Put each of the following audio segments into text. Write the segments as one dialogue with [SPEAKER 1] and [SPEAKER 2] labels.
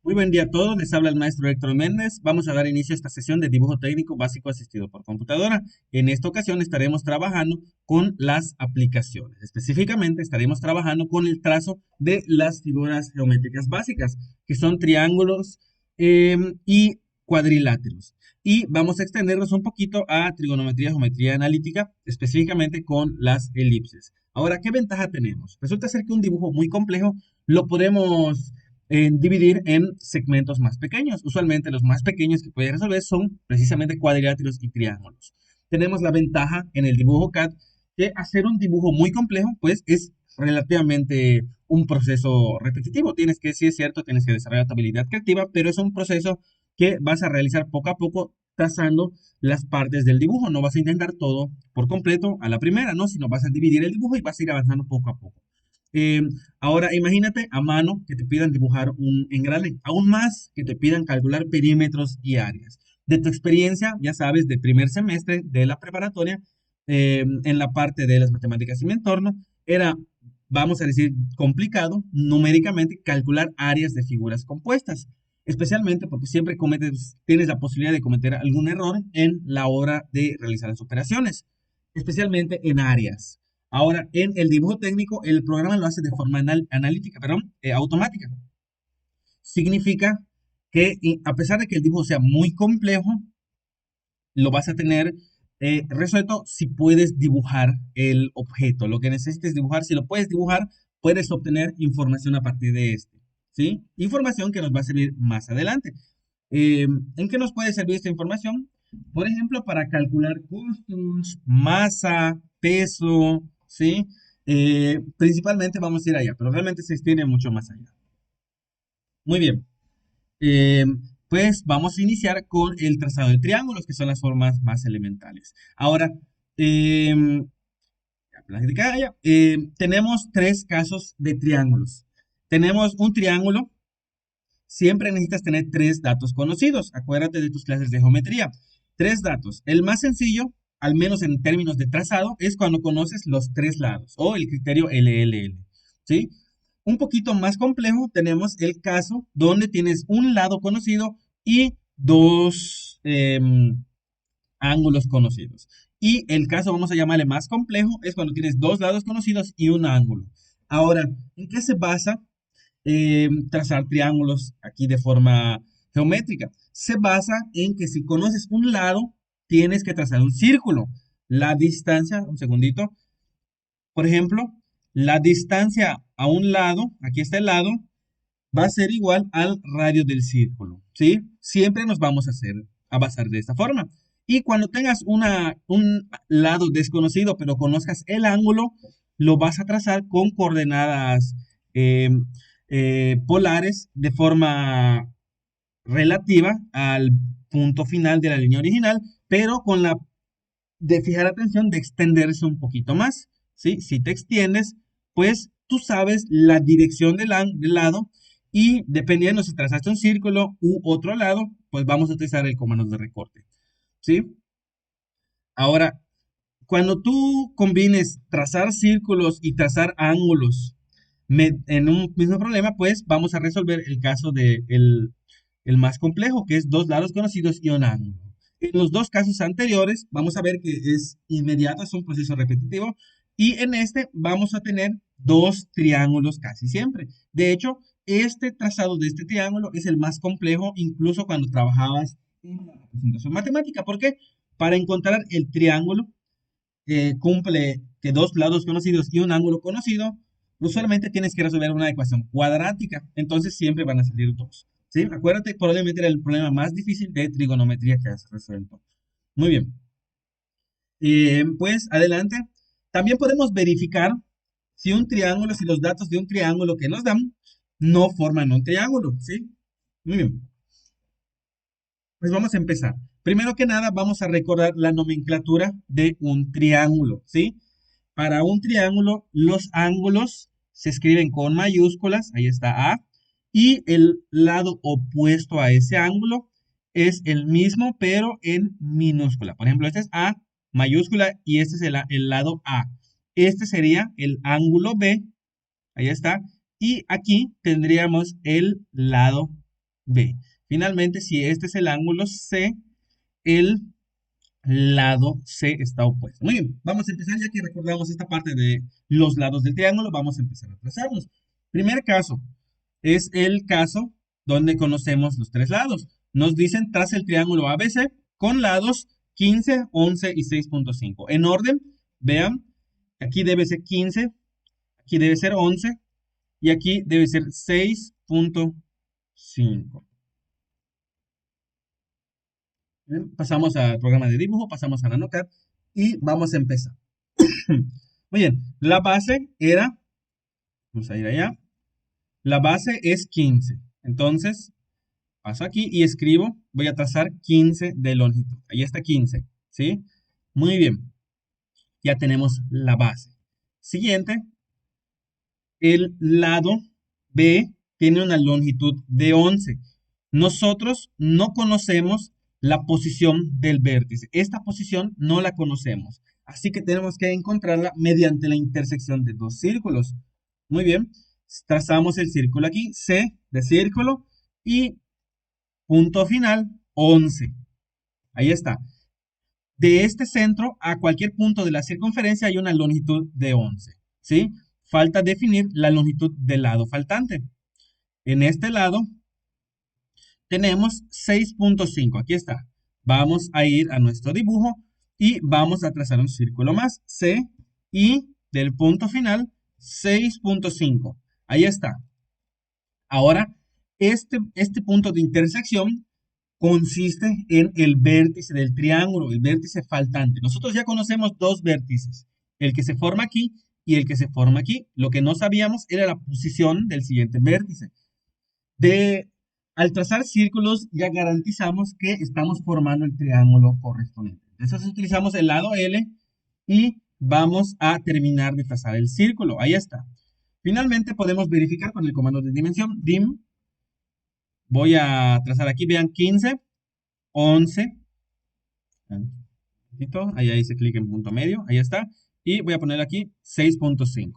[SPEAKER 1] Muy buen día a todos, les habla el maestro Héctor Méndez. Vamos a dar inicio a esta sesión de dibujo técnico básico asistido por computadora. En esta ocasión estaremos trabajando con las aplicaciones. Específicamente estaremos trabajando con el trazo de las figuras geométricas básicas, que son triángulos y cuadriláteros. Y vamos a extendernos un poquito a trigonometría, geometría analítica, específicamente con las elipses. Ahora, ¿qué ventaja tenemos? Resulta ser que un dibujo muy complejo lo podemos dividir en segmentos más pequeños. Usualmente los más pequeños que puedes resolver son precisamente cuadriláteros y triángulos. Tenemos la ventaja en el dibujo CAD que hacer un dibujo muy complejo pues es relativamente un proceso repetitivo. Tienes que, sí es cierto, tienes que desarrollar tu habilidad creativa, pero es un proceso que vas a realizar poco a poco trazando las partes del dibujo. No vas a intentar todo por completo a la primera, ¿no? Sino vas a dividir el dibujo y vas a ir avanzando poco a poco. Eh, Ahora, imagínate a mano que te pidan dibujar un engrane, aún más que te pidan calcular perímetros y áreas. De tu experiencia, ya sabes, de primer semestre de la preparatoria, en la parte de las matemáticas y mi entorno, era, vamos a decir, complicado numéricamente calcular áreas de figuras compuestas, especialmente porque siempre tienes la posibilidad de cometer algún error en la hora de realizar las operaciones, especialmente en áreas. Ahora, en el dibujo técnico, el programa lo hace de forma analítica, perdón, automática. Significa que a pesar de que el dibujo sea muy complejo, lo vas a tener resuelto si puedes dibujar el objeto. Lo que necesites dibujar, si lo puedes dibujar, puedes obtener información a partir de este, ¿sí? Información que nos va a servir más adelante. ¿En qué nos puede servir esta información? Por ejemplo, para calcular costos, masa, peso, ¿sí? Principalmente vamos a ir allá, pero realmente se extiende mucho más allá. Muy bien. Eh, pues vamos a iniciar con el trazado de triángulos, que son las formas más elementales. Ahora, ya platicaba ya, tenemos tres casos de triángulos. Tenemos un triángulo. Siempre necesitas tener tres datos conocidos. Acuérdate de tus clases de geometría. Tres datos. El más sencillo, al menos en términos de trazado, es cuando conoces los tres lados o el criterio LLL. ¿Sí? Un poquito más complejo tenemos el caso donde tienes un lado conocido y dos ángulos conocidos. Y el caso, vamos a llamarle más complejo, es cuando tienes dos lados conocidos y un ángulo. Ahora, ¿en qué se basa trazar triángulos aquí de forma geométrica? Se basa en que si conoces un lado, tienes que trazar un círculo. La distancia, un segundito, por ejemplo, la distancia a un lado, aquí está el lado, va a ser igual al radio del círculo, ¿sí? Siempre nos vamos a basar de esta forma. Y cuando tengas un lado desconocido, pero conozcas el ángulo, lo vas a trazar con coordenadas eh, polares de forma relativa al punto final de la línea original, pero con la de fijar atención de extenderse un poquito más, ¿sí? Si te extiendes, pues tú sabes la dirección del lado y dependiendo si trazaste un círculo u otro lado, pues vamos a utilizar el comando de recorte, ¿sí? Ahora, cuando tú combines trazar círculos y trazar ángulos en un mismo problema, pues vamos a resolver el caso de el más complejo, que es dos lados conocidos y un ángulo. En los dos casos anteriores, vamos a ver que es inmediato, es un proceso repetitivo, y en este vamos a tener dos triángulos casi siempre. De hecho, este trazado de este triángulo es el más complejo, incluso cuando trabajabas en la representación matemática. ¿Por qué? Para encontrar el triángulo cumple que dos lados conocidos y un ángulo conocido, usualmente tienes que resolver una ecuación cuadrática, entonces siempre van a salir dos. ¿Sí? Acuérdate, probablemente era el problema más difícil de trigonometría que has resuelto. Muy bien. Pues adelante. También podemos verificar si un triángulo, si los datos de un triángulo que nos dan no forman un triángulo. ¿Sí? Muy bien. Pues vamos a empezar. Primero que nada, vamos a recordar la nomenclatura de un triángulo. ¿Sí? Para un triángulo, los ángulos se escriben con mayúsculas, ahí está A, y el lado opuesto a ese ángulo es el mismo, pero en minúscula. Por ejemplo, este es A mayúscula y este es el lado A. Este sería el ángulo B, ahí está, y aquí tendríamos el lado B. Finalmente, si este es el ángulo C, el lado C está opuesto. Muy bien, vamos a empezar ya que recordamos esta parte de los lados del triángulo, vamos a empezar a trazarlos. Primer caso es el caso donde conocemos los tres lados. Nos dicen traza el triángulo ABC con lados 15, 11 y 6.5. En orden, vean, aquí debe ser 15, aquí debe ser 11 y aquí debe ser 6.5. Pasamos al programa de dibujo, pasamos a AutoCAD y vamos a empezar. Muy bien, la base era, vamos a ir allá, la base es 15. Entonces, paso aquí y escribo, voy a trazar 15 de longitud. Ahí está 15, ¿sí? Muy bien, ya tenemos la base. Siguiente, el lado B tiene una longitud de 11. Nosotros no conocemos la posición del vértice. Esta posición no la conocemos. Así que tenemos que encontrarla mediante la intersección de dos círculos. Muy bien. Trazamos el círculo aquí. C de círculo. Y punto final, 11. Ahí está. De este centro a cualquier punto de la circunferencia hay una longitud de 11. ¿Sí? Falta definir la longitud del lado faltante. En este lado tenemos 6.5. Aquí está. Vamos a ir a nuestro dibujo y vamos a trazar un círculo más. C y del punto final 6.5. Ahí está. Ahora, este punto de intersección consiste en el vértice del triángulo, el vértice faltante. Nosotros ya conocemos dos vértices, el que se forma aquí y el que se forma aquí. Lo que no sabíamos era la posición del siguiente vértice. Al trazar círculos ya garantizamos que estamos formando el triángulo correspondiente. Entonces utilizamos el lado L y vamos a terminar de trazar el círculo. Ahí está. Finalmente podemos verificar con el comando de dimensión, dim. Voy a trazar aquí, vean, 15, 11. Ahí se clic en punto medio, ahí está. Y voy a poner aquí 6.5.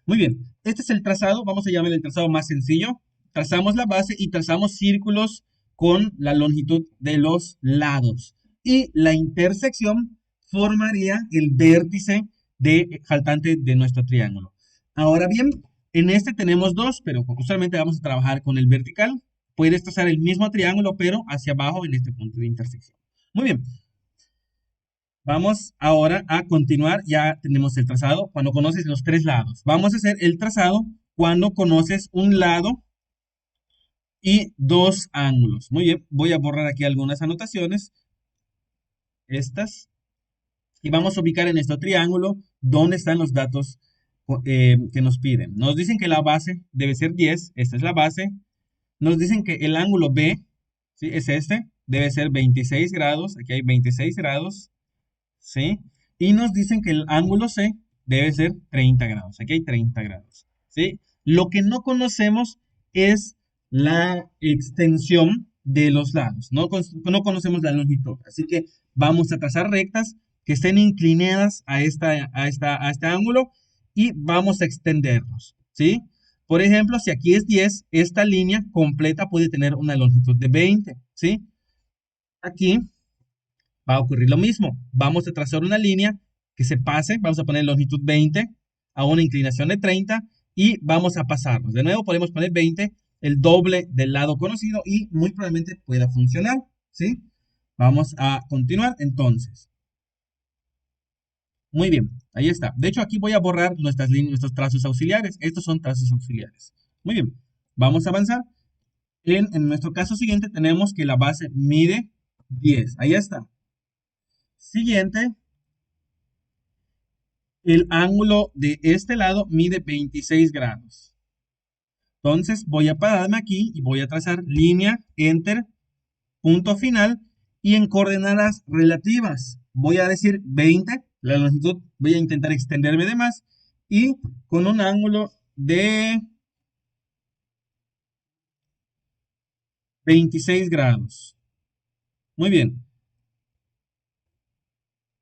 [SPEAKER 1] Muy bien, este es el trazado, vamos a llamar el trazado más sencillo. Trazamos la base y trazamos círculos con la longitud de los lados. Y la intersección formaría el vértice faltante de nuestro triángulo. Ahora bien, en este tenemos dos, pero usualmente vamos a trabajar con el vertical. Puedes trazar el mismo triángulo, pero hacia abajo en este punto de intersección. Muy bien. Vamos ahora a continuar. Ya tenemos el trazado cuando conoces los tres lados. Vamos a hacer el trazado cuando conoces un lado y dos ángulos. Muy bien, voy a borrar aquí algunas anotaciones. Estas. Y vamos a ubicar en este triángulo dónde están los datos que nos piden. Nos dicen que la base debe ser 10. Esta es la base. Nos dicen que el ángulo B, ¿sí? Es este. Debe ser 26 grados. Aquí hay 26 grados. ¿Sí? Y nos dicen que el ángulo C debe ser 30 grados. Aquí hay 30 grados. ¿Sí? Lo que no conocemos es la extensión de los lados. No conocemos la longitud. Así que vamos a trazar rectas que estén inclinadas a este ángulo y vamos a extenderlos. ¿Sí? Por ejemplo, si aquí es 10, esta línea completa puede tener una longitud de 20. ¿Sí? Aquí va a ocurrir lo mismo. Vamos a trazar una línea que se pase, vamos a poner longitud 20 a una inclinación de 30 y vamos a pasarnos. De nuevo podemos poner 20, el doble del lado conocido y muy probablemente pueda funcionar, ¿sí? Vamos a continuar entonces. Muy bien, ahí está. De hecho, aquí voy a borrar nuestras líneas, nuestros trazos auxiliares. Estos son trazos auxiliares. Muy bien, vamos a avanzar. En nuestro caso siguiente tenemos que la base mide 10. Ahí está. Siguiente, el ángulo de este lado mide 26 grados. Entonces voy a pararme aquí y voy a trazar línea, enter, punto final y en coordenadas relativas. Voy a decir 20, la longitud, voy a intentar extenderme de más y con un ángulo de 26 grados. Muy bien.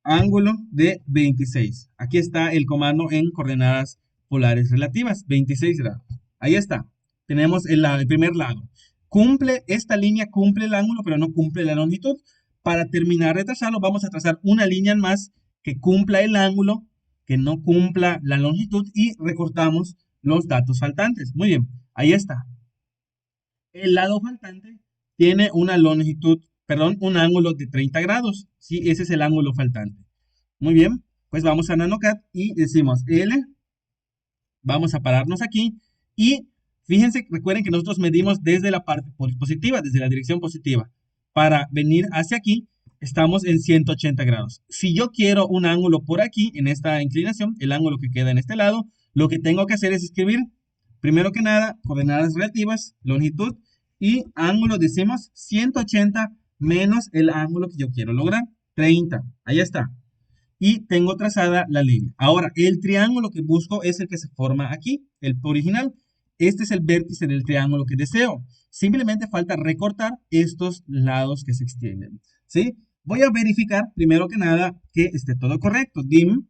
[SPEAKER 1] Ángulo de 26. Aquí está el comando en coordenadas polares relativas, 26 grados. Ahí está. Tenemos el primer lado. cumple, esta línea cumple el ángulo, pero no cumple la longitud. Para terminar de trazarlo, vamos a trazar una línea más que cumpla el ángulo, que no cumpla la longitud y recortamos los datos faltantes. Muy bien, ahí está. El lado faltante tiene una longitud, perdón, un ángulo de 30 grados. Sí, ese es el ángulo faltante. Muy bien, pues vamos a NanoCAD y decimos L, vamos a pararnos aquí y fíjense, recuerden que nosotros medimos desde la parte positiva, desde la dirección positiva. Para venir hacia aquí, estamos en 180 grados. Si yo quiero un ángulo por aquí, en esta inclinación, el ángulo que queda en este lado, lo que tengo que hacer es escribir, primero que nada, coordenadas relativas, longitud y ángulo, decimos 180 menos el ángulo que yo quiero lograr, 30. Ahí está. Y tengo trazada la línea. Ahora, el triángulo que busco es el que se forma aquí, el original. Este es el vértice del triángulo que deseo. Simplemente falta recortar estos lados que se extienden. ¿Sí? Voy a verificar, primero que nada, que esté todo correcto. Dim,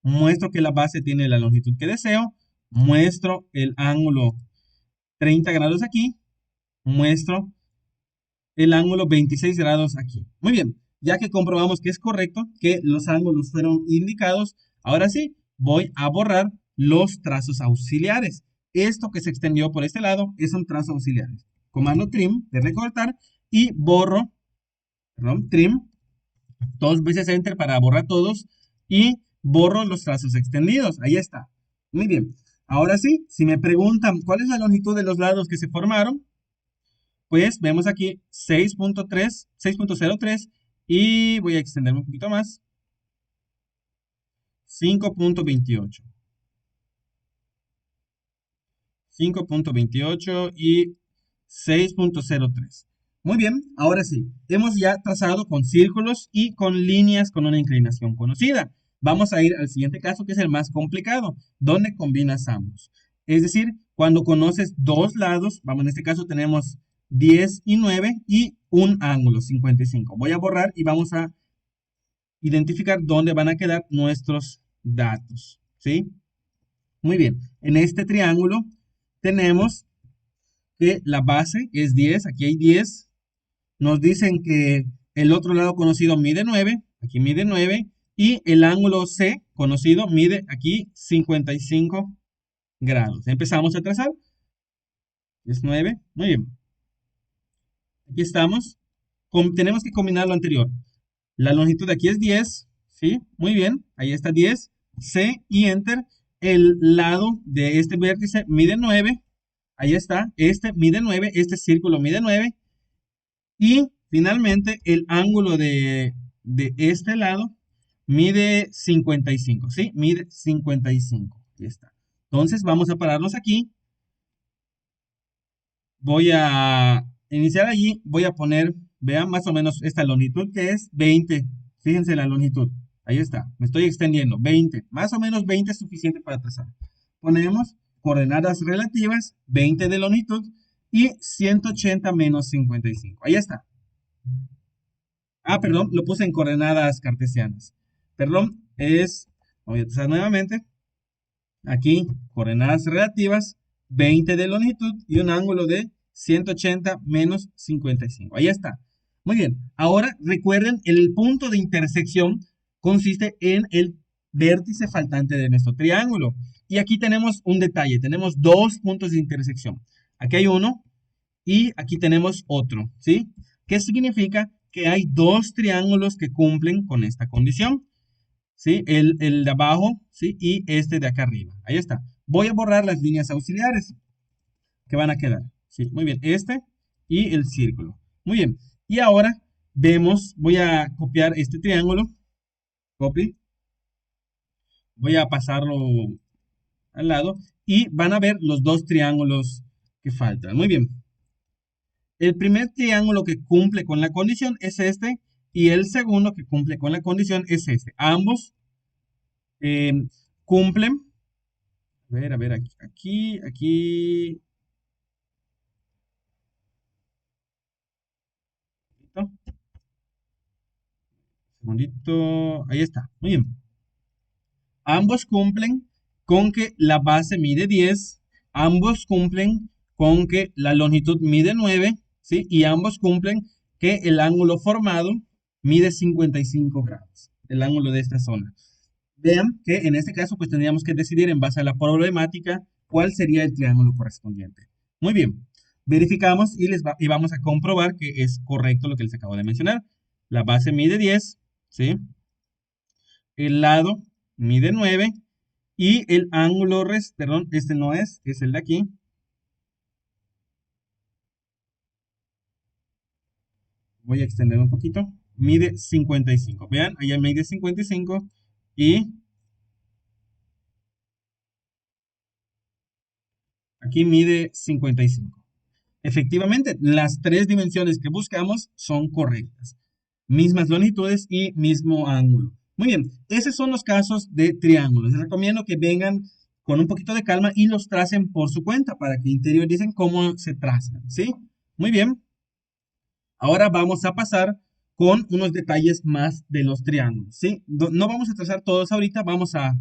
[SPEAKER 1] muestro que la base tiene la longitud que deseo. Muestro el ángulo 30 grados aquí. Muestro el ángulo 26 grados aquí. Muy bien, ya que comprobamos que es correcto, que los ángulos fueron indicados, ahora sí, voy a borrar los trazos auxiliares. Esto que se extendió por este lado es un trazo auxiliar. Comando trim de recortar y borro, perdón, trim, dos veces enter para borrar todos y borro los trazos extendidos. Ahí está. Muy bien. Ahora sí, si me preguntan cuál es la longitud de los lados que se formaron, pues vemos aquí 6.3, 6.03 y voy a extenderme un poquito más. 5.28. 5.28 y 6.03. Muy bien, ahora sí, hemos ya trazado con círculos y con líneas con una inclinación conocida. Vamos a ir al siguiente caso, que es el más complicado, donde combinas ambos. Es decir, cuando conoces dos lados, vamos, en este caso tenemos 10 y 9 y un ángulo, 55. Voy a borrar y vamos a identificar dónde van a quedar nuestros datos, ¿sí? Muy bien, en este triángulo tenemos que la base es 10, aquí hay 10. Nos dicen que el otro lado conocido mide 9, aquí mide 9, y el ángulo C conocido mide aquí 55 grados. Empezamos a trazar. Es 9, muy bien. Aquí estamos. Tenemos que combinar lo anterior. La longitud de aquí es 10, ¿sí? Muy bien, ahí está 10. C y Enter. El lado de este vértice mide 9. Ahí está, este mide 9, este círculo mide 9. Y finalmente el ángulo de este lado mide 55, ¿sí? Mide 55. Ahí está. Entonces vamos a pararnos aquí. Voy a iniciar allí, voy a poner, vean más o menos esta longitud que es 20. Fíjense la longitud. Ahí está, me estoy extendiendo, 20. Más o menos 20 es suficiente para trazar. Ponemos coordenadas relativas, 20 de longitud y 180 menos 55. Ahí está. Ah, perdón, lo puse en coordenadas cartesianas. Perdón, voy a trazar nuevamente. Aquí, coordenadas relativas, 20 de longitud y un ángulo de 180 menos 55. Ahí está. Muy bien. Ahora recuerden, el punto de intersección consiste en el vértice faltante de nuestro triángulo. Y aquí tenemos un detalle. Tenemos dos puntos de intersección. Aquí hay uno y aquí tenemos otro, ¿sí? ¿Qué significa? Que hay dos triángulos que cumplen con esta condición. ¿Sí? El de abajo, ¿sí? Y este de acá arriba. Ahí está. Voy a borrar las líneas auxiliares que van a quedar. Sí, muy bien. Este y el círculo. Muy bien. Y ahora vemos, voy a copiar este triángulo. Copy. Voy a pasarlo al lado. Y van a ver los dos triángulos que faltan. Muy bien. El primer triángulo que cumple con la condición es este. Y el segundo que cumple con la condición es este. Ambos eh, cumplen. A ver, aquí. ¿Listo? Segundito. Ahí está. Muy bien. Ambos cumplen con que la base mide 10. Ambos cumplen con que la longitud mide 9, ¿sí? Y ambos cumplen que el ángulo formado mide 55 grados, el ángulo de esta zona. Vean que en este caso pues tendríamos que decidir en base a la problemática cuál sería el triángulo correspondiente. Muy bien, verificamos y vamos a comprobar que es correcto lo que les acabo de mencionar. La base mide 10, ¿sí? El lado mide 9 y el ángulo, perdón, este no es el de aquí. Voy a extender un poquito. Mide 55. Vean, allá mide 55 y aquí mide 55. Efectivamente, las tres dimensiones que buscamos son correctas. Mismas longitudes y mismo ángulo. Muy bien, esos son los casos de triángulos. Les recomiendo que vengan con un poquito de calma y los tracen por su cuenta para que interioricen cómo se trazan, ¿sí? Muy bien. Ahora vamos a pasar con unos detalles más de los triángulos, ¿sí? No vamos a trazar todos ahorita, vamos a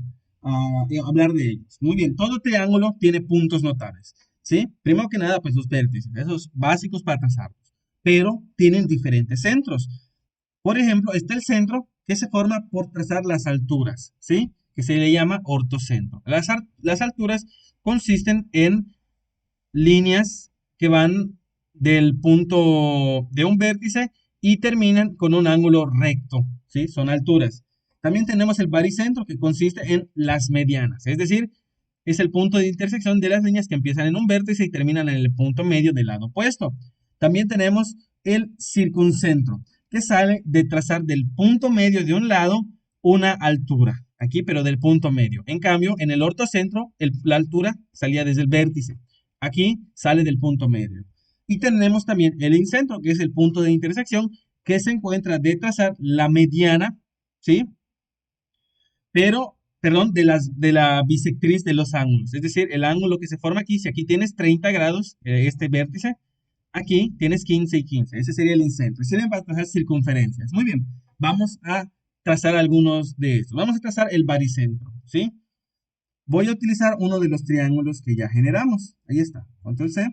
[SPEAKER 1] hablar de ellos. Muy bien, todo triángulo tiene puntos notables, ¿sí? Primero que nada, pues los vértices, esos básicos para trazarlos, pero tienen diferentes centros. Por ejemplo, está el centro que se forma por trazar las alturas, ¿sí? Que se le llama ortocentro. Las alturas consisten en líneas que van del punto de un vértice y terminan con un ángulo recto, ¿sí? Son alturas. También tenemos el baricentro que consiste en las medianas, es decir, es el punto de intersección de las líneas que empiezan en un vértice y terminan en el punto medio del lado opuesto. También tenemos el circuncentro, que sale de trazar del punto medio de un lado una altura, aquí pero del punto medio. En cambio, en el ortocentro, la altura salía desde el vértice. Aquí sale del punto medio. Y tenemos también el incentro, que es el punto de intersección, que se encuentra de trazar la mediana, ¿sí? Pero, perdón, de la bisectriz de los ángulos. Es decir, el ángulo que se forma aquí, si aquí tienes 30 grados, este vértice, aquí tienes 15 y 15. Ese sería el incentro. Y sirven para trazar circunferencias. Muy bien, vamos a trazar algunos de estos. Vamos a trazar el baricentro, ¿sí? Voy a utilizar uno de los triángulos que ya generamos. Ahí está. Control C,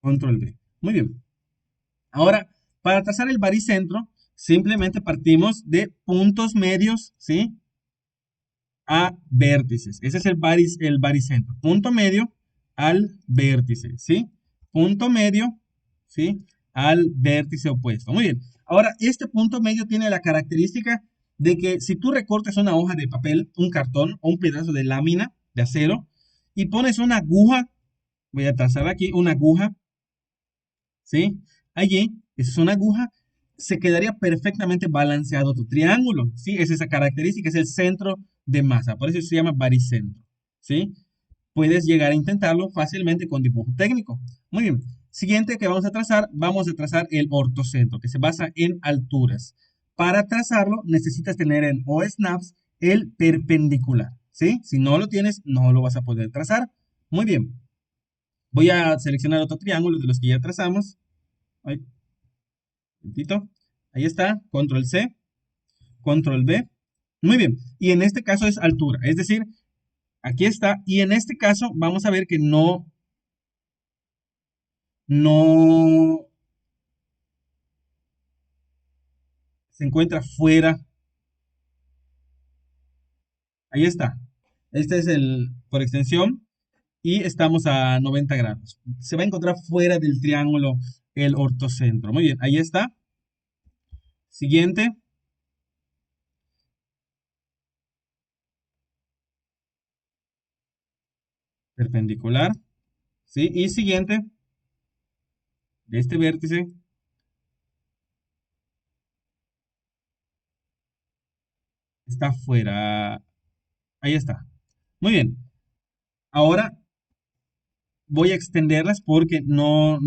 [SPEAKER 1] Control V. Muy bien. Ahora, para trazar el baricentro, simplemente partimos de puntos medios, ¿sí? A vértices. Ese es el baricentro. Punto medio al vértice, ¿sí? Punto medio, ¿sí? Al vértice opuesto. Muy bien. Ahora, este punto medio tiene la característica de que si tú recortas una hoja de papel, un cartón o un pedazo de lámina de acero y pones una aguja, voy a trazar aquí una aguja, ¿sí? Allí, esa es una aguja, se quedaría perfectamente balanceado tu triángulo, ¿sí? Es esa característica, es el centro de masa, por eso se llama baricentro, ¿sí? Puedes llegar a intentarlo fácilmente con dibujo técnico. Muy bien. Siguiente que vamos a trazar el ortocentro, que se basa en alturas. Para trazarlo, necesitas tener en OSNAPS el perpendicular, ¿sí? Si no lo tienes, no lo vas a poder trazar. Muy bien. Voy a seleccionar otro triángulo de los que ya trazamos. Ahí, un momentito. Ahí está, Control C, Control V. Muy bien. Y en este caso es altura, es decir, aquí está. Y en este caso vamos a ver que no se encuentra fuera. Ahí está. Este es el por extensión y estamos a 90 grados. Se va a encontrar fuera del triángulo el ortocentro. Muy bien, ahí está. Siguiente. Perpendicular. ¿Sí? Y siguiente. De este vértice. Está fuera. Ahí está. Muy bien. Ahora voy a extenderlas porque no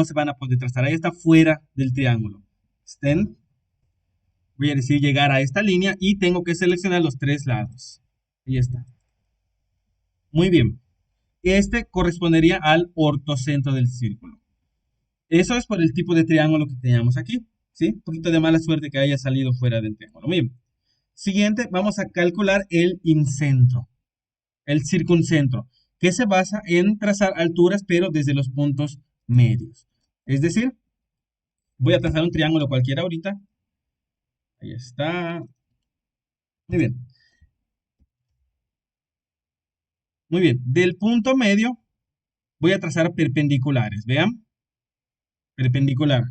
[SPEAKER 1] se van a poder trazar. Ahí está fuera del triángulo. Extend. Voy a decir llegar a esta línea y tengo que seleccionar los tres lados. Ahí está. Muy bien. Este correspondería al ortocentro del círculo. Eso es por el tipo de triángulo que teníamos aquí. ¿Sí? Un poquito de mala suerte que haya salido fuera del triángulo. Muy bien. Siguiente, vamos a calcular el incentro. El circuncentro, que se basa en trazar alturas, pero desde los puntos medios. Es decir, voy a trazar un triángulo cualquiera ahorita. Ahí está. Muy bien. Muy bien. Del punto medio voy a trazar perpendiculares. Vean. Perpendicular.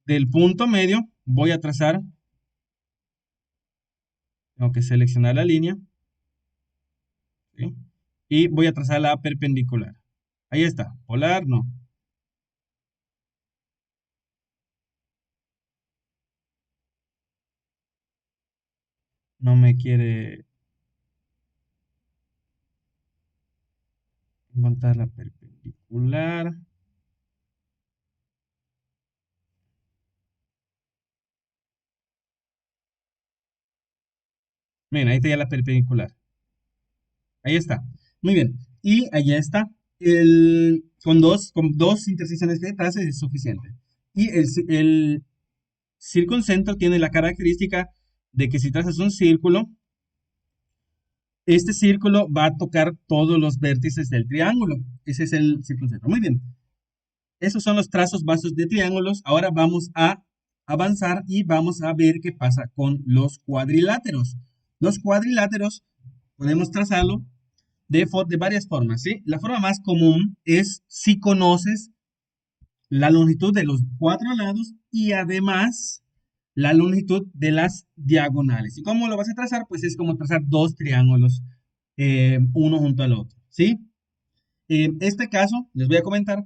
[SPEAKER 1] Del punto medio voy a trazar, tengo que seleccionar la línea, ¿sí? Y voy a trazar la perpendicular. Ahí está. Polar, no. No me quiere encontrar la perpendicular. Miren, ahí está ya la perpendicular. Ahí está. Muy bien. Y allá está. Con dos intersecciones que trace es suficiente. Y el circuncentro tiene la característica de que si trazas un círculo, este círculo va a tocar todos los vértices del triángulo. Ese es el circuncentro. Muy bien. Esos son los trazos básicos de triángulos. Ahora vamos a avanzar y vamos a ver qué pasa con los cuadriláteros. Los cuadriláteros podemos trazarlo de varias formas, ¿sí? La forma más común es si conoces la longitud de los cuatro lados y además la longitud de las diagonales. ¿Y cómo lo vas a trazar? Pues es como trazar dos triángulos, uno junto al otro, ¿sí? Este caso, les voy a comentar,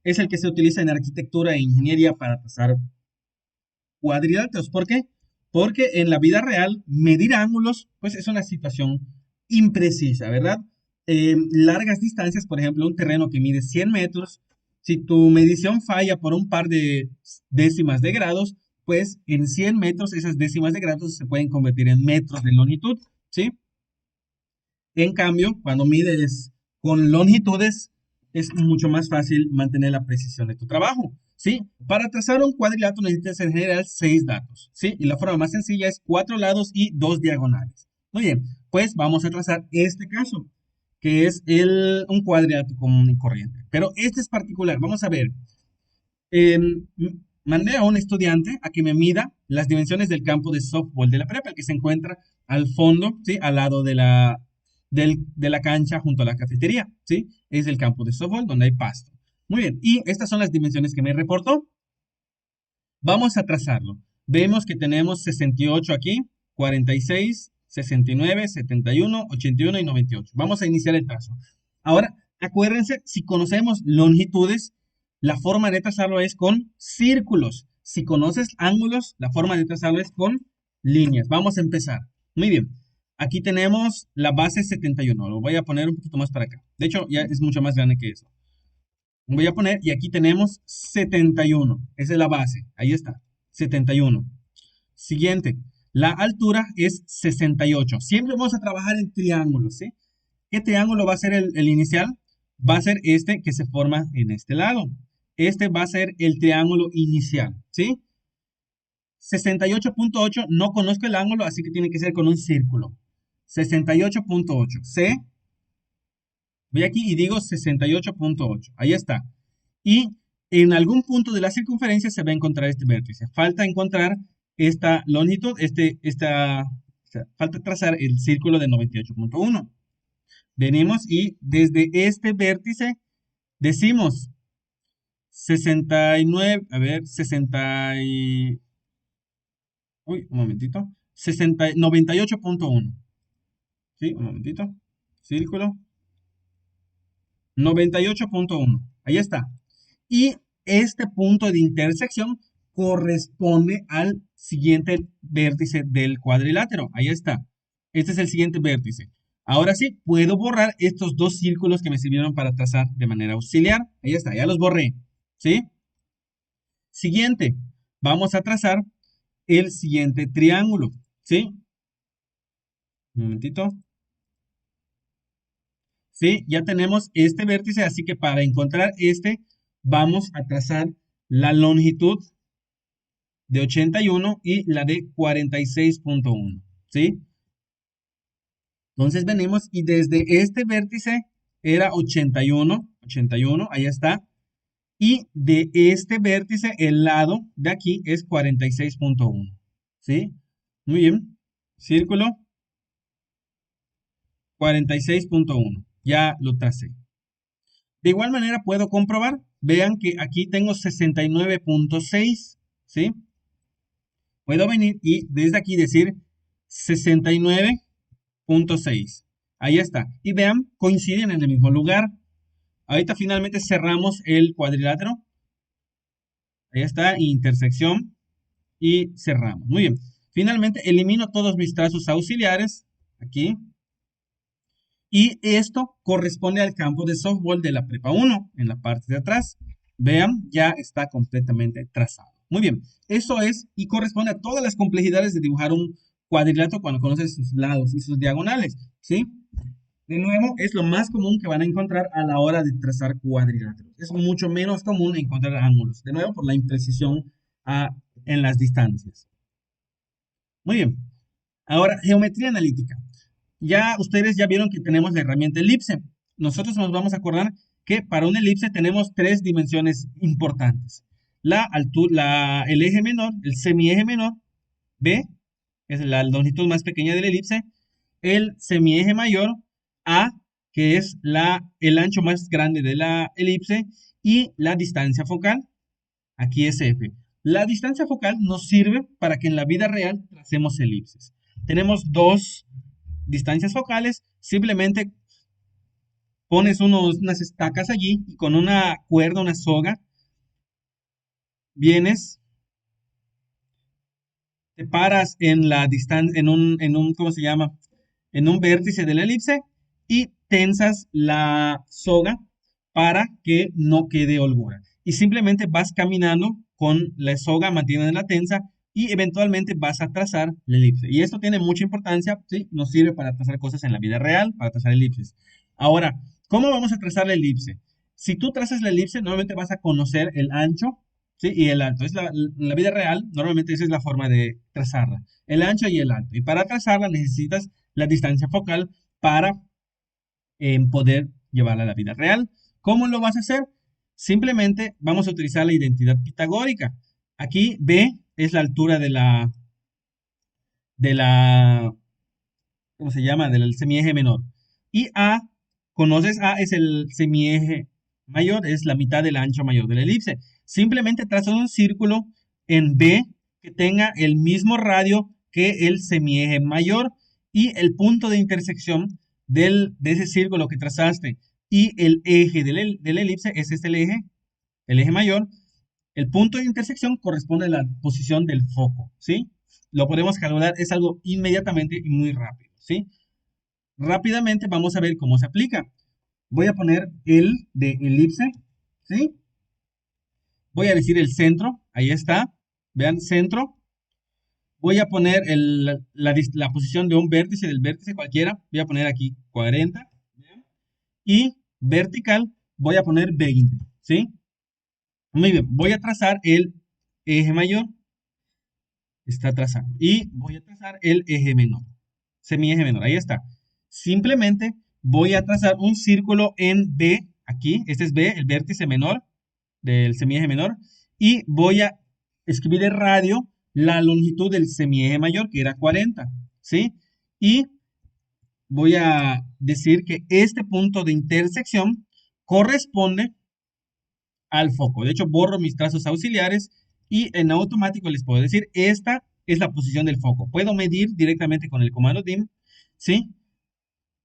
[SPEAKER 1] es el que se utiliza en arquitectura e ingeniería para trazar cuadriláteros. ¿Por qué? Porque en la vida real, medir ángulos, pues es una situación imprecisa, ¿verdad? Largas distancias, por ejemplo, un terreno que mide 100 metros, si tu medición falla por un par de décimas de grados, pues en 100 metros esas décimas de grados se pueden convertir en metros de longitud, ¿sí? En cambio, cuando mides con longitudes, es mucho más fácil mantener la precisión de tu trabajo, ¿sí? Para trazar un cuadrilátero necesitas en general 6 datos, ¿sí? Y la forma más sencilla es 4 lados y 2 diagonales. Muy bien, pues vamos a trazar este caso, que es un cuadrilátero común y corriente. Pero este es particular, vamos a ver. Mandé a un estudiante a que me mida las dimensiones del campo de softball de la prepa, que se encuentra al fondo, ¿sí? Al lado de la cancha junto a la cafetería, ¿sí? Es el campo de softball donde hay pasto. Muy bien, y estas son las dimensiones que me reportó. Vamos a trazarlo. Vemos que tenemos 68 aquí, 46, 69, 71, 81 y 98. Vamos a iniciar el trazo. Ahora, acuérdense, si conocemos longitudes, la forma de trazarlo es con círculos. Si conoces ángulos, la forma de trazarlo es con líneas. Vamos a empezar. Muy bien. Aquí tenemos la base 71. Lo voy a poner un poquito más para acá. De hecho, ya es mucho más grande que eso. Voy a poner, y aquí tenemos 71. Esa es la base. Ahí está. 71. Siguiente. La altura es 68. Siempre vamos a trabajar en triángulos, ¿sí? ¿Qué triángulo va a ser el inicial? Va a ser este que se forma en este lado. Este va a ser el triángulo inicial, ¿sí? 68.8, no conozco el ángulo, así que tiene que ser con un círculo. 68.8. C. Voy aquí y digo 68.8. Ahí está. Y en algún punto de la circunferencia se va a encontrar este vértice. Falta encontrar esta longitud, falta trazar el círculo de 98.1. Venimos y desde este vértice decimos 69, a ver, 60 y... Uy, un momentito. 98.1. Sí, un momentito. Círculo. 98.1. Ahí está. Y este punto de intersección corresponde al siguiente vértice del cuadrilátero. Ahí está. Este es el siguiente vértice. Ahora sí, puedo borrar estos dos círculos que me sirvieron para trazar de manera auxiliar. Ahí está, ya los borré. ¿Sí? Siguiente, vamos a trazar el siguiente triángulo. ¿Sí? Un momentito. ¿Sí? Ya tenemos este vértice, así que para encontrar este, vamos a trazar la longitud de 81 y la de 46.1. ¿Sí? Entonces venimos y desde este vértice era 81, 81, ahí está. Y de este vértice, el lado de aquí es 46.1. ¿Sí? Muy bien. Círculo 46.1. Ya lo tracé. De igual manera puedo comprobar. Vean que aquí tengo 69.6. ¿Sí? Puedo venir y desde aquí decir 69.6. Ahí está. Y vean, coinciden en el mismo lugar. Ahorita finalmente cerramos el cuadrilátero. Ahí está, intersección. Y cerramos. Muy bien. Finalmente elimino todos mis trazos auxiliares. Aquí. Y esto corresponde al campo de softball de la prepa 1 en la parte de atrás. Vean, ya está completamente trazado. Muy bien. Eso es y corresponde a todas las complejidades de dibujar un cuadrilátero cuando conoces sus lados y sus diagonales. ¿Sí? De nuevo, es lo más común que van a encontrar a la hora de trazar cuadriláteros. Es mucho menos común encontrar ángulos. De nuevo, por la imprecisión en las distancias. Muy bien. Ahora, geometría analítica. Ya ustedes ya vieron que tenemos la herramienta elipse. Nosotros nos vamos a acordar que para una elipse tenemos tres dimensiones importantes. La altura, el eje menor, el semieje menor, B, es la longitud más pequeña de la elipse. El semieje mayor, A, que es el ancho más grande de la elipse. Y la distancia focal, aquí es F. La distancia focal nos sirve para que en la vida real tracemos elipses. Tenemos dos distancias focales, simplemente pones unas estacas allí y con una cuerda, una soga, vienes, te paras en la distancia, ¿cómo se llama? En un vértice de la elipse y tensas la soga para que no quede holgura. Y simplemente vas caminando con la soga, manteniendo la tensa y eventualmente vas a trazar la elipse. Y esto tiene mucha importancia, ¿sí? Nos sirve para trazar cosas en la vida real, para trazar elipses. Ahora, ¿cómo vamos a trazar la elipse? Si tú trazas la elipse, normalmente vas a conocer el ancho, ¿sí? Y el alto. En la vida real, normalmente esa es la forma de trazarla. El ancho y el alto. Y para trazarla necesitas la distancia focal para poder llevarla a la vida real. ¿Cómo lo vas a hacer? Simplemente vamos a utilizar la identidad pitagórica. Aquí B es la altura de la, ¿cómo se llama? Del semieje menor. Y A, conoces A, es el semieje mayor, es la mitad del ancho mayor de la elipse. Simplemente trazas un círculo en B que tenga el mismo radio que el semieje mayor y el punto de intersección de ese círculo que trazaste y el eje de la elipse, ese es el eje mayor. El punto de intersección corresponde a la posición del foco, ¿sí? Lo podemos calcular, es algo inmediatamente y muy rápido, ¿sí? Rápidamente vamos a ver cómo se aplica. Voy a poner el de elipse, ¿sí? Voy a decir el centro, ahí está. Vean, centro. Voy a poner la posición de un vértice, del vértice cualquiera. Voy a poner aquí 40. ¿Vean? Y vertical voy a poner 20, ¿sí? Muy bien, voy a trazar el eje mayor. Está trazado. Y voy a trazar el eje menor. Semieje menor, ahí está. Simplemente voy a trazar un círculo en B, aquí, este es B, el vértice menor del semieje menor, y voy a escribir el radio, la longitud del semieje mayor, que era 40, ¿sí? Y voy a decir que este punto de intersección corresponde al foco. De hecho, borro mis trazos auxiliares y en automático les puedo decir, esta es la posición del foco. Puedo medir directamente con el comando dim, ¿sí?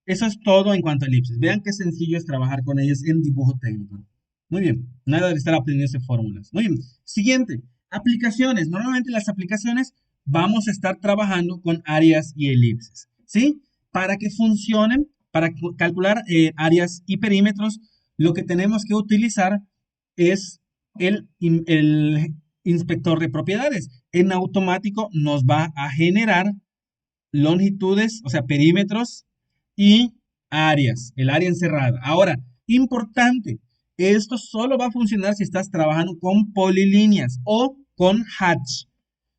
[SPEAKER 1] Eso es todo en cuanto a elipses. Vean qué sencillo es trabajar con ellos en dibujo técnico. Muy bien, nada de estar aprendiendo fórmulas. Muy bien, siguiente, aplicaciones. Normalmente las aplicaciones vamos a estar trabajando con áreas y elipses, ¿sí? Para que funcionen, para calcular áreas y perímetros, lo que tenemos que utilizar es el inspector de propiedades. En automático nos va a generar longitudes, o sea, perímetros y áreas, el área encerrada. Ahora, importante, esto solo va a funcionar si estás trabajando con polilíneas o con hatch.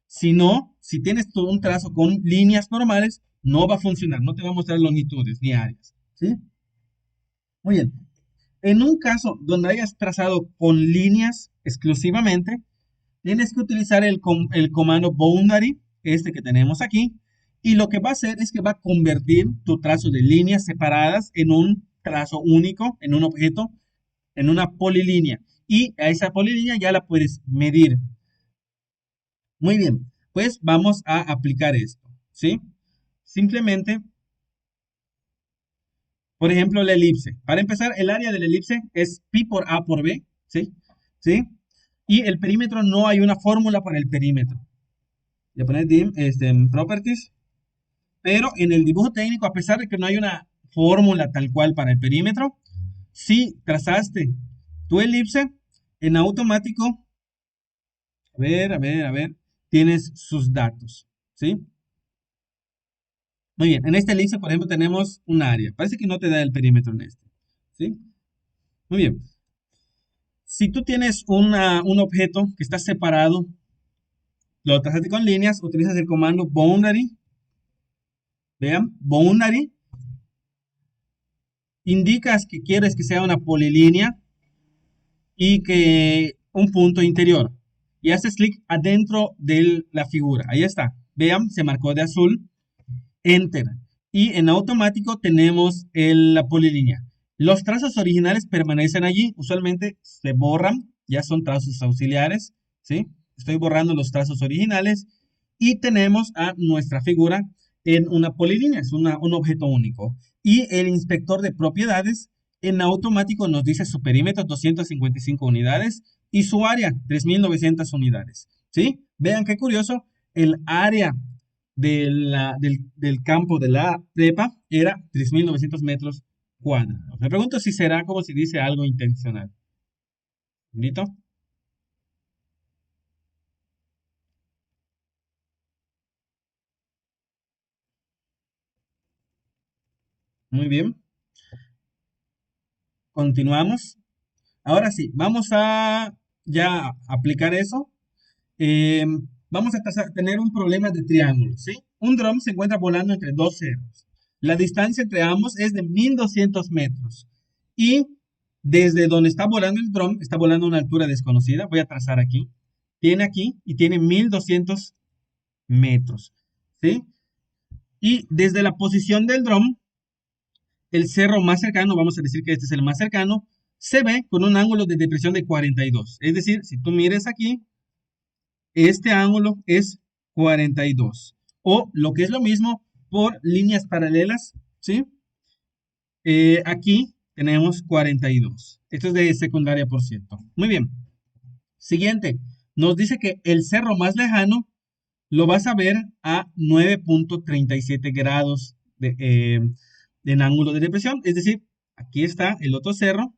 [SPEAKER 1] Si no, si tienes todo un trazo con líneas normales, no va a funcionar, no te va a mostrar longitudes ni áreas, ¿sí? Muy bien. En un caso donde hayas trazado con líneas exclusivamente, tienes que utilizar el comando boundary, este que tenemos aquí, y lo que va a hacer es que va a convertir tu trazo de líneas separadas en un trazo único, en un objeto, en una polilínea. Y a esa polilínea ya la puedes medir. Muy bien, pues vamos a aplicar esto, ¿sí? Simplemente, por ejemplo, la elipse. Para empezar, el área de la elipse es pi por a por b, ¿sí? ¿Sí? Y el perímetro, no hay una fórmula para el perímetro. Le pones dim, en properties, pero en el dibujo técnico, a pesar de que no hay una fórmula tal cual para el perímetro, si trazaste tu elipse, en automático, a ver, tienes sus datos, ¿sí? Muy bien, en esta elipse, por ejemplo, tenemos un área. Parece que no te da el perímetro en este, ¿sí? Muy bien. Si tú tienes un objeto que está separado, lo trazaste con líneas, utilizas el comando boundary. Vean, boundary. Indicas que quieres que sea una polilínea y que un punto interior. Y haces clic adentro de la figura. Ahí está. Vean, se marcó de azul. Enter. Y en automático tenemos la polilínea. Los trazos originales permanecen allí. Usualmente se borran. Ya son trazos auxiliares. ¿Sí? Estoy borrando los trazos originales. Y tenemos a nuestra figura en una polilínea. Es un objeto único. Y el inspector de propiedades en automático nos dice su perímetro 255 unidades y su área 3900 unidades. ¿Sí? Vean qué curioso. El área del campo de la prepa era 3900 metros cuadrados. Me pregunto si será como si dice algo intencional. ¿Listo? Muy bien. Continuamos. Ahora sí, vamos a ya aplicar eso. Eh, Vamos a tener un problema de triángulo, ¿sí? Un dron se encuentra volando entre dos cerros. La distancia entre ambos es de 1200 metros. Y desde donde está volando el dron, está volando a una altura desconocida. Voy a trazar aquí. Tiene aquí y tiene 1200 metros, ¿sí? Y desde la posición del dron, el cerro más cercano, vamos a decir que este es el más cercano, se ve con un ángulo de depresión de 42. Es decir, si tú mires aquí, este ángulo es 42. O lo que es lo mismo, por líneas paralelas, ¿sí? Aquí tenemos 42. Esto es de secundaria, por cierto. Muy bien. Siguiente. Nos dice que el cerro más lejano lo vas a ver a 9.37 grados en ángulo de depresión. Es decir, aquí está el otro cerro.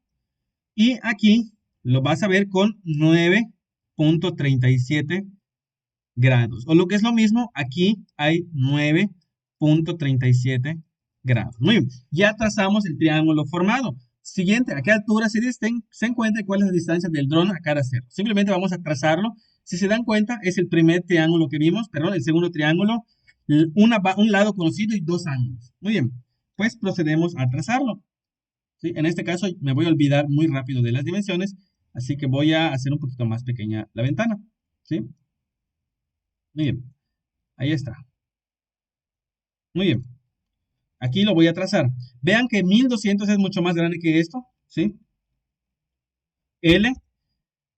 [SPEAKER 1] Y aquí lo vas a ver con 9.37 grados. O lo que es lo mismo, aquí hay 9.37 grados. Muy bien, ya trazamos el triángulo formado. Siguiente, ¿a qué altura se encuentra y cuál es la distancia del dron a cada cerro? Simplemente vamos a trazarlo. Si se dan cuenta, es el primer triángulo que vimos, perdón, el segundo triángulo, un lado conocido y dos ángulos. Muy bien, pues procedemos a trazarlo. ¿Sí? En este caso me voy a olvidar muy rápido de las dimensiones, así que voy a hacer un poquito más pequeña la ventana. ¿Sí? Muy bien, ahí está. Muy bien. Aquí lo voy a trazar. Vean que 1200 es mucho más grande que esto, ¿sí? L.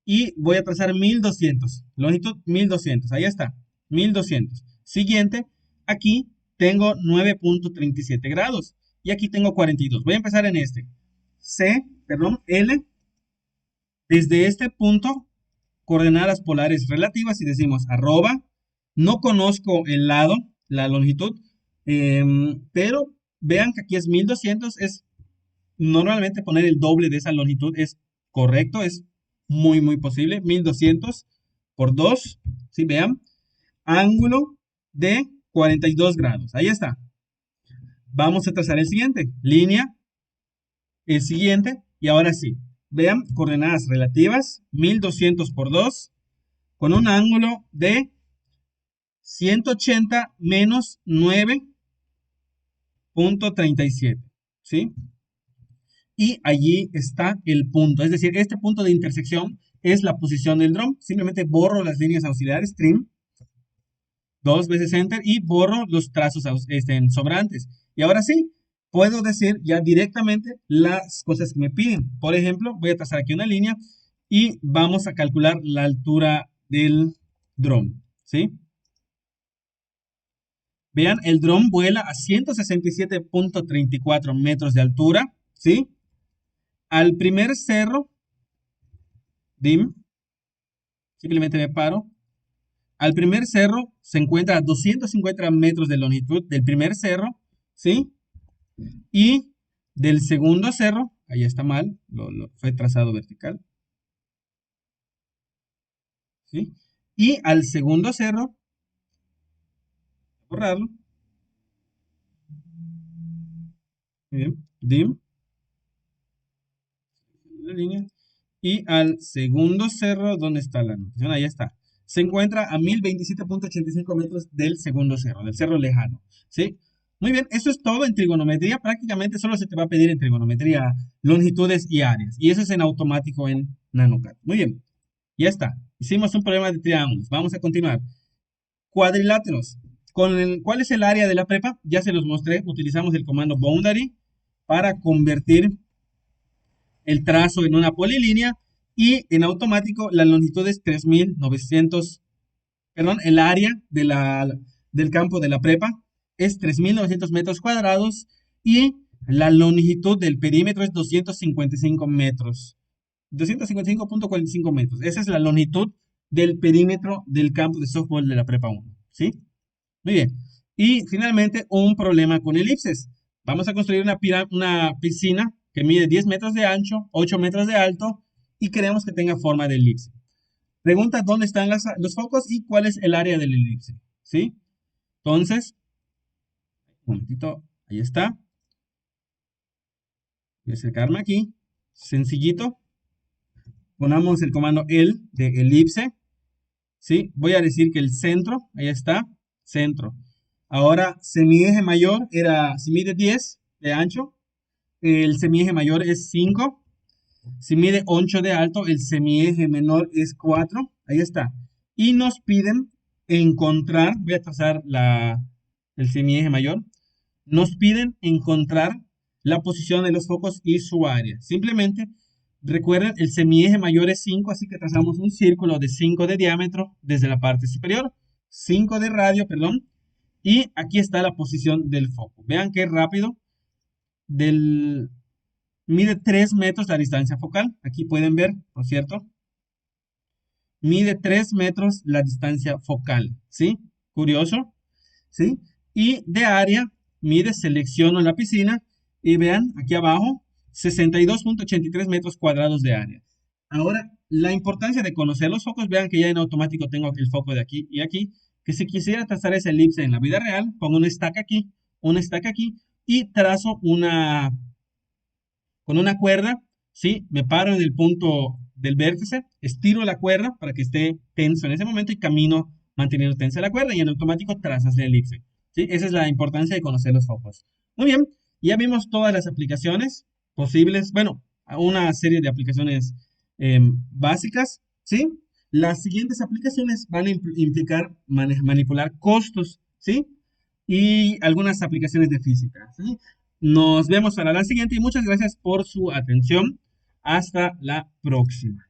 [SPEAKER 1] Y voy a trazar 1200. Longitud 1200. Ahí está. 1200. Siguiente. Aquí tengo 9.37 grados. Y aquí tengo 42. Voy a empezar en este. L. Desde este punto, coordenadas polares relativas y decimos arroba. No conozco el lado, la longitud, pero vean que aquí es 1200, es normalmente poner el doble de esa longitud es correcto, es muy, muy posible. 1200 por 2, ¿sí? Vean, ángulo de 42 grados. Ahí está. Vamos a trazar el siguiente, línea, el siguiente, y ahora sí. Vean, coordenadas relativas, 1200 por 2, con un ángulo de 180 menos 9. .37, ¿sí? Y allí está el punto, es decir, este punto de intersección es la posición del dron. Simplemente borro las líneas auxiliares, trim, dos veces enter y borro los trazos sobrantes. Y ahora sí, puedo decir ya directamente las cosas que me piden. Por ejemplo, voy a trazar aquí una línea y vamos a calcular la altura del dron, ¿sí? Vean, el dron vuela a 167.34 metros de altura, ¿sí? Al primer cerro, dim, simplemente me paro. Al primer cerro se encuentra a 250 metros de longitud del primer cerro, ¿sí? Y del segundo cerro, ahí está mal, fue trazado vertical, ¿sí? Y al segundo cerro, borrarlo, muy bien, dim, la línea. Y al segundo cerro, ¿dónde está la anotación? Ahí está. Se encuentra a 1027.85 metros del segundo cerro, del cerro lejano, ¿sí? Muy bien, eso es todo en trigonometría. Prácticamente solo se te va a pedir en trigonometría longitudes y áreas. Y eso es en automático en NanoCAD. Muy bien, ya está. Hicimos un problema de triángulos. Vamos a continuar. Cuadriláteros. ¿Cuál es el área de la prepa? Ya se los mostré. Utilizamos el comando boundary para convertir el trazo en una polilínea y en automático la longitud es 3900, perdón, el área del campo de la prepa es 3900 metros cuadrados y la longitud del perímetro es 255 metros. 255.45 metros. Esa es la longitud del perímetro del campo de softball de la prepa 1. ¿Sí? Muy bien. Y finalmente, un problema con elipses. Vamos a construir una piscina que mide 10 metros de ancho, 8 metros de alto y queremos que tenga forma de elipse. Pregunta dónde están los focos y cuál es el área del elipse. ¿Sí? Entonces, un momentito, ahí está. Voy a acercarme aquí. Sencillito. Ponemos el comando el de elipse. ¿Sí? Voy a decir que el centro, ahí está, centro. Ahora, semieje mayor si mide 10 de ancho, el semieje mayor es 5. Si mide 8 de alto, el semieje menor es 4. Ahí está. Y nos piden encontrar, voy a trazar el semieje mayor, nos piden encontrar la posición de los focos y su área. Simplemente recuerden, el semieje mayor es 5, así que trazamos un círculo de 5 de diámetro desde la parte superior, 5 de radio, perdón, y aquí está la posición del foco. Vean qué rápido. Mide 3 metros la distancia focal. Aquí pueden ver, por cierto. Mide 3 metros la distancia focal. ¿Sí? Curioso. ¿Sí? Y de área, selecciono la piscina y vean aquí abajo, 62.83 metros cuadrados de área. Ahora, la importancia de conocer los focos, vean que ya en automático tengo el foco de aquí y aquí, que si quisiera trazar esa elipse en la vida real, pongo un stack aquí y trazo con una cuerda, ¿sí? Me paro en el punto del vértice, estiro la cuerda para que esté tenso en ese momento y camino manteniendo tensa la cuerda y en automático trazas la elipse, ¿sí? Esa es la importancia de conocer los focos. Muy bien, ya vimos todas las aplicaciones posibles, bueno, una serie de aplicaciones básicas, ¿sí? Las siguientes aplicaciones van a implicar manipular costos, ¿sí? Y algunas aplicaciones de física, ¿sí? Nos vemos para la siguiente y muchas gracias por su atención. Hasta la próxima.